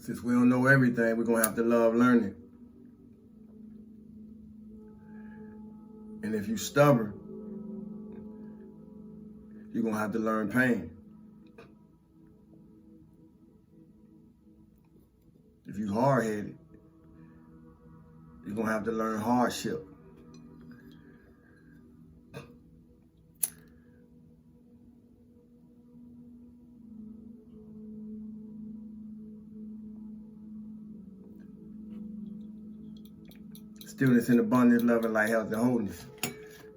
Since we don't know everything, we're going to have to love learning. And if you're stubborn, you're going to have to learn pain. If you're hard-headed, you're going to have to learn hardship. Stillness in abundance, love and light, health and wholeness.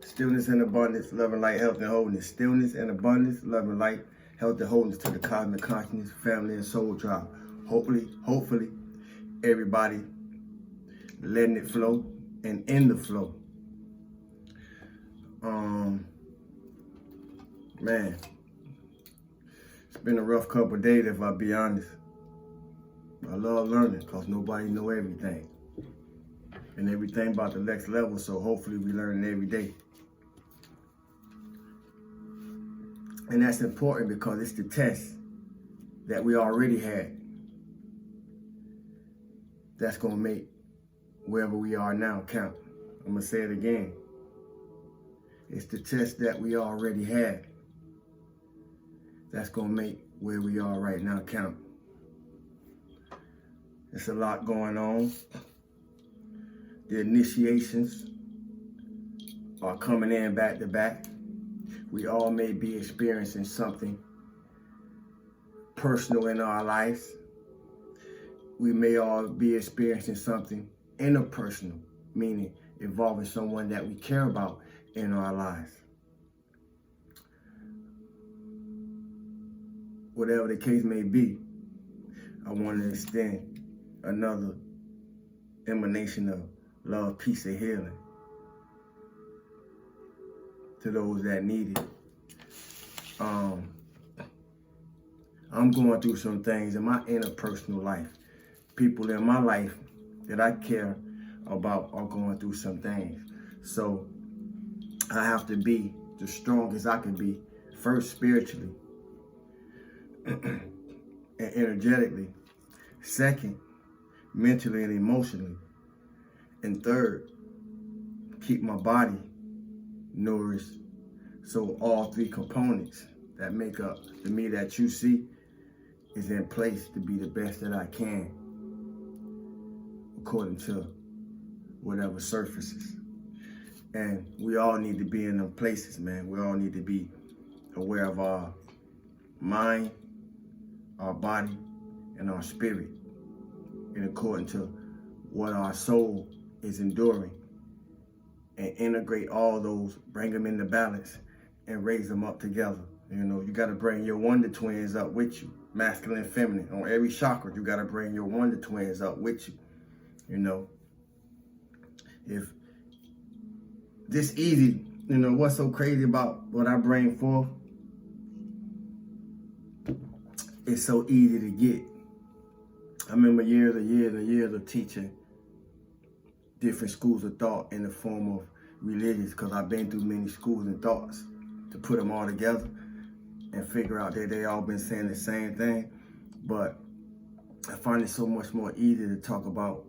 Stillness in abundance, love and light, health and wholeness. Stillness in abundance, love and light, health and wholeness to the cosmic consciousness, family, and soul tribe. Hopefully, everybody letting it flow and in the flow. Man, it's been a rough couple of days if I'll be honest. I love learning because nobody know everything. And everything about the next level, so hopefully we learn every day. And that's important because it's the test that we already had that's going to make wherever we are now count. I'm going to say it again. It's the test that we already had that's going to make where we are right now count. There's a lot going on. The initiations are coming in back to back. We all may be experiencing something personal in our lives. We may all be experiencing something interpersonal, meaning involving someone that we care about in our lives. Whatever the case may be, I want to extend another emanation of love, peace, and healing to those that need it. I'm going through some things in my interpersonal life. People in my life that I care about are going through some things. So I have to be the strongest I can be, first spiritually and energetically. Second, mentally and emotionally. And third, keep my body nourished. So all three components that make up the me that you see is in place to be the best that I can, according to whatever surfaces. And we all need to be in them places, man. We all need to be aware of our mind, our body, and our spirit, in according to what our soul is enduring, and integrate all those, bring them into balance, and raise them up together. You know, you got to bring your wonder twins up with you, masculine and feminine. On every chakra, you got to bring your wonder twins up with you. You know, if this easy, you know, what's so crazy about what I bring forth? It's so easy to get. I remember years of teaching different schools of thought in the form of religions, because I've been through many schools and thoughts to put them all together and figure out that they all been saying the same thing. But I find it so much more easy to talk about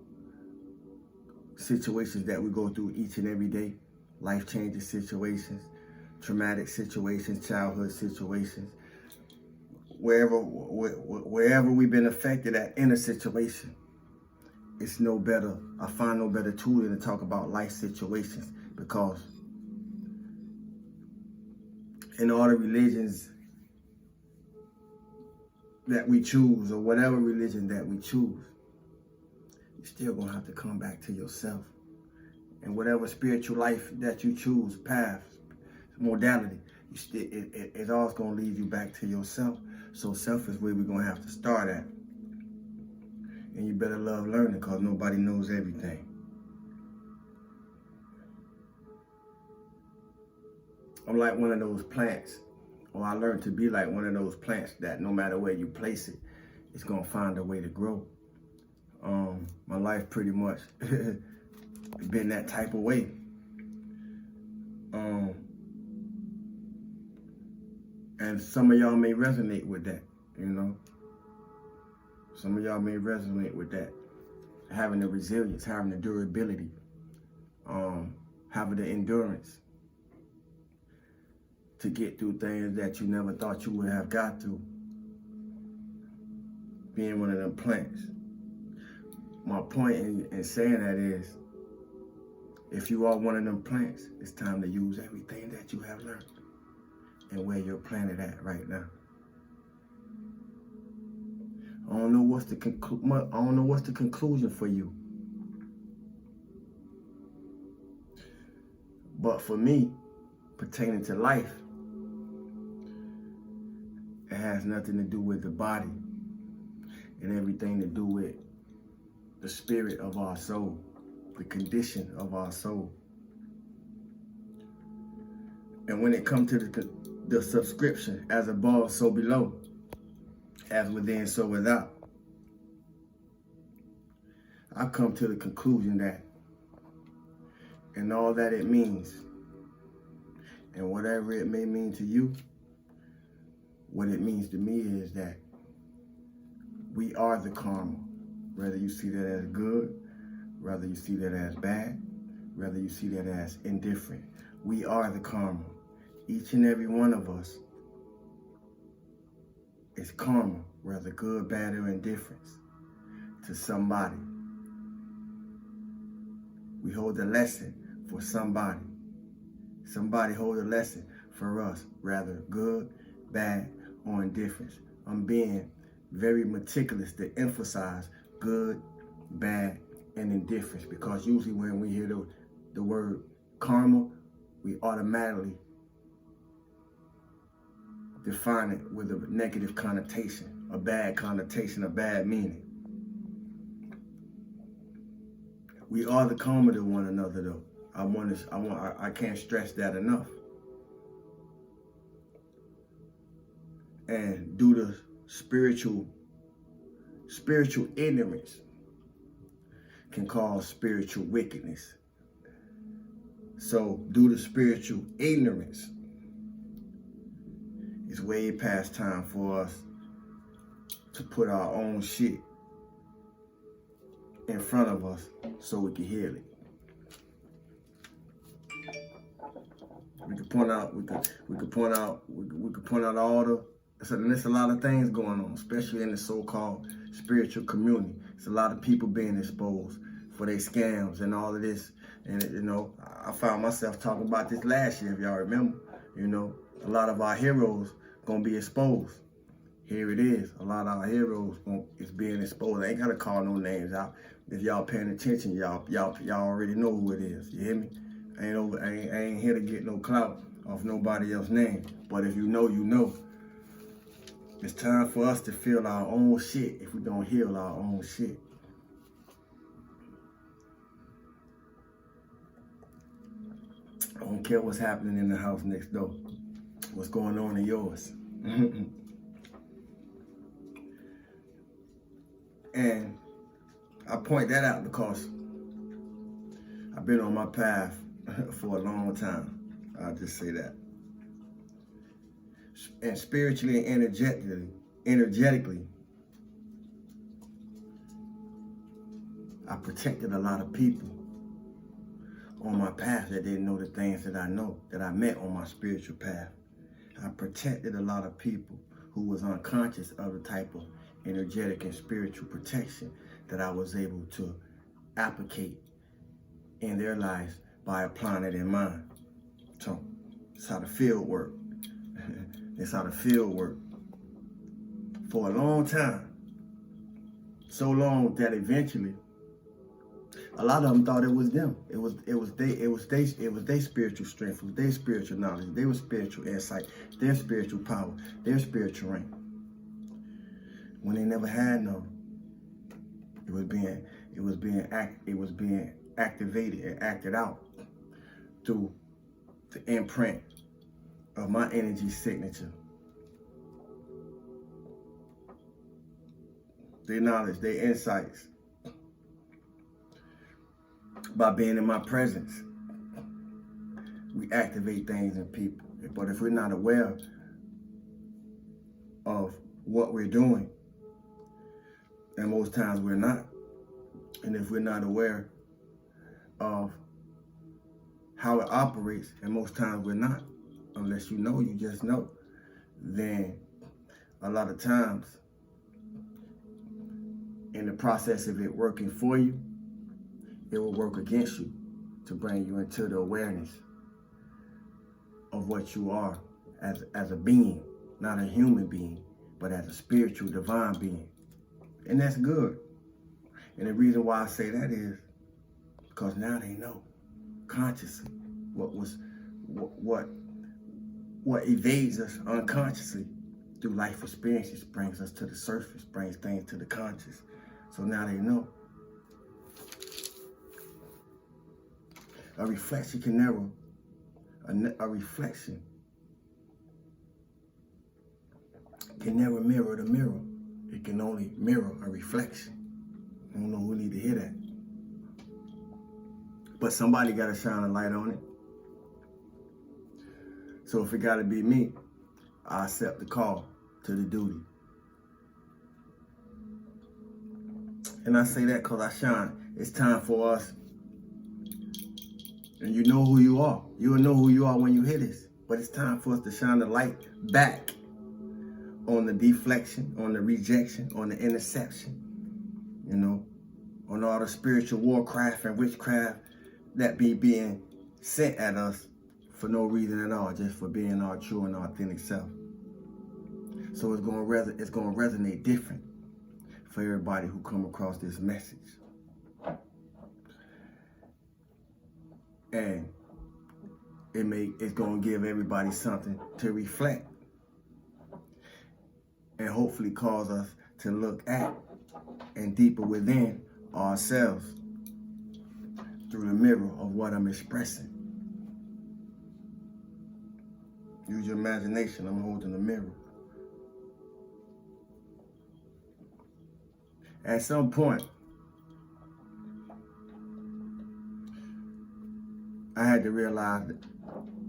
situations that we go through each and every day, life-changing situations, traumatic situations, childhood situations, wherever we've been affected at in a situation. It's no better, I find no better tool than to talk about life situations, because in all the religions that we choose, or whatever religion that we choose, you're still gonna have to come back to yourself. And whatever spiritual life that you choose, path, modality, it's always gonna lead you back to yourself. So self is where we're gonna have to start at. And you better love learning, because nobody knows everything. I'm like one of those plants, or I learned to be like one of those plants that no matter where you place it, it's gonna find a way to grow. My life pretty much been that type of way. And some of y'all may resonate with that, you know. Some of y'all may resonate with that. Having the resilience, having the durability, having the endurance to get through things that you never thought you would have got through. Being one of them plants. My point in saying that is, if you are one of them plants, it's time to use everything that you have learned and where you're planted at right now. I don't know what's the conclusion for you. But for me, pertaining to life, it has nothing to do with the body and everything to do with the spirit of our soul, the condition of our soul. And when it comes to the subscription, as above, so below, as within, so without, I come to the conclusion that in all that it means, and whatever it may mean to you, what it means to me is that we are the karma. Whether you see that as good, whether you see that as bad, whether you see that as indifferent, we are the karma. Each and every one of us is karma, whether good, bad, or indifference, to somebody. We hold a lesson for somebody. Somebody hold a lesson for us, rather good, bad, or indifference. I'm being very meticulous to emphasize good, bad, and indifference, because usually when we hear the word karma, we automatically define it with a negative connotation, a bad connotation, a bad meaning. We are the karma to one another, though. I can't stress that enough. And due to spiritual ignorance can cause spiritual wickedness. So due to spiritual ignorance, it's way past time for us to put our own shit in front of us so we can heal it. We could point out all the, so there's a lot of things going on, especially in the so-called spiritual community. It's a lot of people being exposed for their scams and all of this. And you know, I found myself talking about this last year, if y'all remember. You know, a lot of our heroes gonna be exposed. Here it is. A lot of our heroes is being exposed. I ain't gotta call no names out. If y'all paying attention, y'all already know who it is. You hear me? I ain't here to get no clout off nobody else's name. But if you know, you know. It's time for us to feel our own shit if we don't heal our own shit. I don't care what's happening in the house next door. What's going on in yours. And I point that out because I've been on my path for a long time. I'll just say that. And spiritually and energetically, I protected a lot of people on my path that didn't know the things that I know, that I met on my spiritual path. I protected a lot of people who was unconscious of the type of energetic and spiritual protection that I was able to applicate in their lives by applying it in mine. So it's how the field worked. It's how the field worked for a long time. So long that eventually a lot of them thought it was them. It was their spiritual strength, it was their spiritual knowledge, their spiritual insight, their spiritual power, their spiritual rank. When they never had none. It was being activated and acted out through the imprint of my energy signature. Their knowledge, their insights. By being in my presence, we activate things in people. But if we're not aware of what we're doing And most times we're not. And if we're not aware of how it operates, and most times we're not, unless you know, you just know, then a lot of times in the process of it working for you, it will work against you to bring you into the awareness of what you are as a being, not a human being, but as a spiritual, divine being. And that's good. And the reason why I say that is because now they know consciously what evades us unconsciously through life experiences brings us to the surface, brings things to the conscious. So now they know. A reflection can never, a reflection can never mirror the mirror. It can only mirror a reflection. I don't know who need to hear that. But somebody got to shine a light on it. So if it got to be me, I accept the call to the duty. And I say that because I shine. It's time for us. And you know who you are. You'll know who you are when you hear this. But it's time for us to shine the light back on the deflection, on the rejection, on the interception, you know, on all the spiritual warcraft and witchcraft that be being sent at us for no reason at all, just for being our true and authentic self. So it's gonna resonate different for everybody who come across this message. And it's gonna give everybody something to reflect and hopefully cause us to look at and deeper within ourselves through the mirror of what I'm expressing. Use your imagination. I'm holding a mirror. At some point, I had to realize that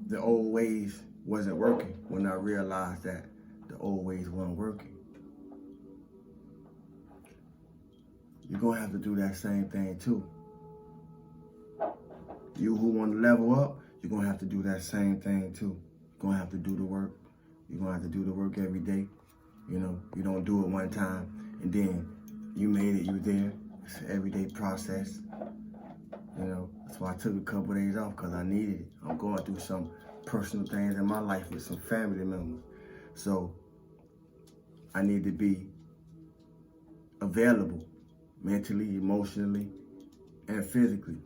the old ways wasn't working when I realized that the old ways weren't working. You're gonna have to do that same thing too. You who want to level up, you're gonna have to do that same thing too. You're gonna have to do the work. You're gonna have to do the work every day. You know, you don't do it one time and then you made it, you there. It's an everyday process. You know, that's why I took a couple of days off, because I needed it. I'm going through some personal things in my life with some family members. So I need to be available mentally, emotionally, and physically.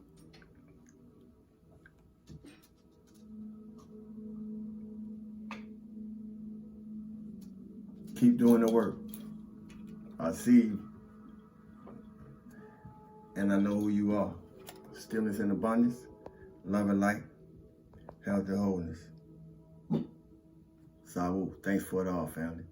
Keep doing the work. I see you. And I know who you are. Stillness and abundance, love and light, health and wholeness. Saiwoo, thanks for it all, family.